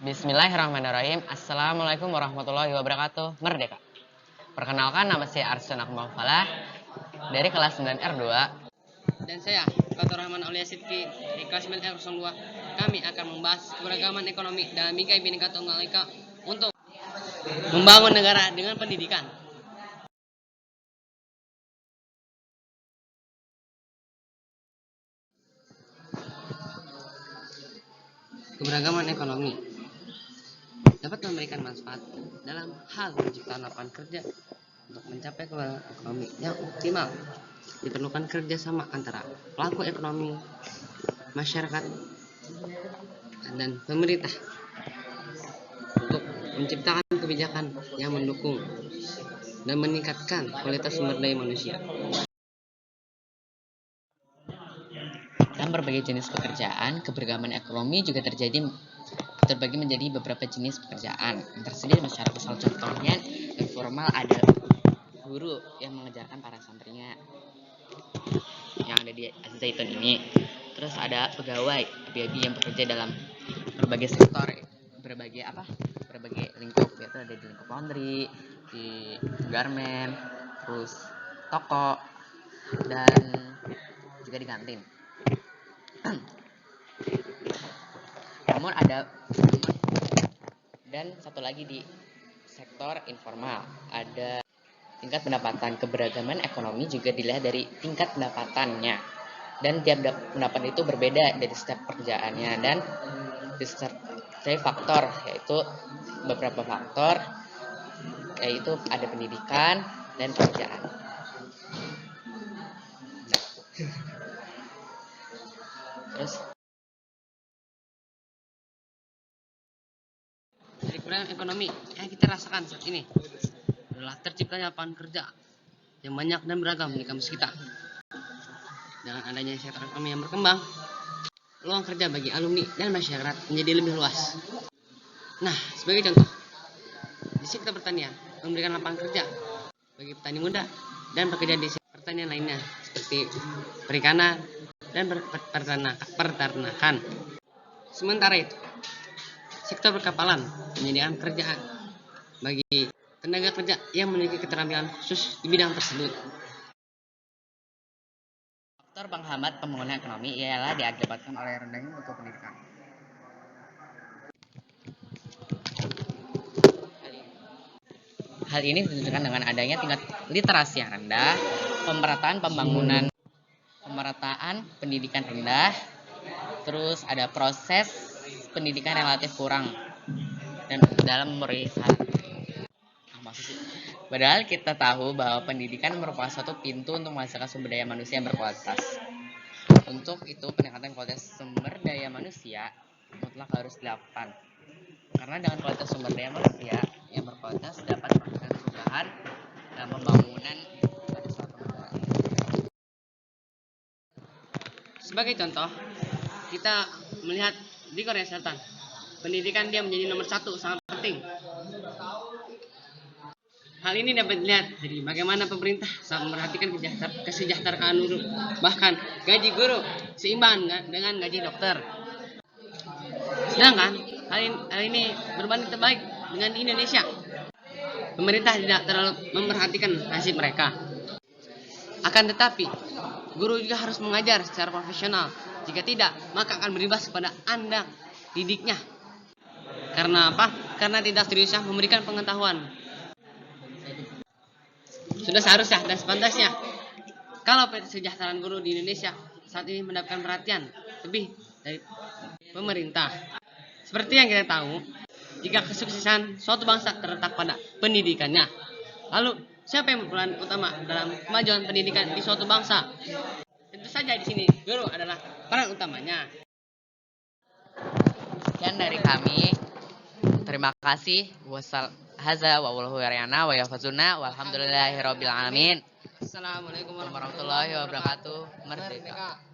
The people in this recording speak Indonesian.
Bismillahirrahmanirrahim. Assalamualaikum warahmatullahi wabarakatuh. Merdeka. Perkenalkan, nama saya Arsun Akmal Falah dari kelas 9R2. Dan saya, Fatur Rahman Aulia Sidki, di kelas 9R02. Kami akan membahas keberagaman ekonomi dalam Bhinneka Bhinneka Tunggal Ika untuk membangun negara dengan pendidikan. Keberagaman ekonomi dapat memberikan manfaat dalam hal menciptakan lapangan kerja. Untuk mencapai keberagaman ekonomi yang optimal, diperlukan kerjasama antara pelaku ekonomi, masyarakat, dan pemerintah untuk menciptakan kebijakan yang mendukung dan meningkatkan kualitas sumber daya manusia. Dalam berbagai jenis pekerjaan, keberagaman ekonomi juga terbagi menjadi beberapa jenis pekerjaan yang tersedia di masyarakat. Salah contohnya informal, ada guru yang mengajarkan para santrinya yang ada di Zaitun ini. Terus ada pegawai yang bekerja dalam berbagai sektor, berbagai lingkup, yaitu ada di lingkup laundry, di garment, terus toko, dan juga di kantin. Namun dan satu lagi di sektor informal, ada tingkat pendapatan. Keberagaman ekonomi juga dilihat dari tingkat pendapatannya, dan tiap pendapatan itu berbeda dari setiap pekerjaannya, dan disertai faktor, yaitu beberapa faktor, yaitu ada pendidikan dan pekerjaan. Terus Dari keberagaman ekonomi yang kita rasakan saat ini adalah terciptanya lapangan kerja yang banyak dan beragam di kampus kita. Dengan adanya sektor ekonomi yang berkembang, peluang kerja bagi alumni dan masyarakat menjadi lebih luas. Nah, sebagai contoh, di sektor pertanian memberikan lapangan kerja bagi petani muda dan pekerja di sektor pertanian lainnya seperti perikanan dan peternakan. Sementara itu, sektor perkapalan menyediakan kerjaan bagi tenaga kerja yang memiliki keterampilan khusus di bidang tersebut. faktor penghambat pembangunan ekonomi ialah diakibatkan oleh rendahnya mutu pendidikan. Hal ini ditunjukkan dengan adanya tingkat literasi yang rendah, pemerataan pendidikan rendah, terus ada proses pendidikan relatif kurang dan dalam memenuhi syarat. Padahal kita tahu bahwa pendidikan merupakan suatu pintu untuk menghasilkan sumber daya manusia yang berkualitas. Untuk itu, peningkatan kualitas sumber daya manusia mutlak harus dilakukan. Karena dengan kualitas sumber daya manusia yang berkualitas dapat menghasilkan perubahan dan pembangunan pada suatu negara. Sebagai contoh, kita melihat di Korea Selatan, pendidikan dia menjadi nomor 1, sangat penting. Hal ini dapat dilihat dari bagaimana pemerintah sangat memperhatikan kesejahteraan guru, bahkan gaji guru seimbang dengan gaji dokter. Sedangkan hal ini berbanding terbalik dengan di Indonesia. Pemerintah tidak terlalu memperhatikan nasib mereka. Akan tetapi, guru juga harus mengajar secara profesional. Jika tidak, maka akan berimbas kepada anak didiknya. Karena apa? Karena tidak seriusnya memberikan pengetahuan. Sudah seharusnya dan sepantasnya kalau kesejahteraan guru di Indonesia saat ini mendapatkan perhatian lebih dari pemerintah. Seperti yang kita tahu, jika kesuksesan suatu bangsa terletak pada pendidikannya. Lalu, siapa yang berperan utama dalam kemajuan pendidikan di suatu bangsa? Tentu saja di sini guru adalah peran utamanya. Sekian dari kami. Terima kasih. Haza wa wallahu yariyana wa yafazuna walhamdulillahirabbil alamin. Assalamualaikum warahmatullahi wabarakatuh. Merdeka.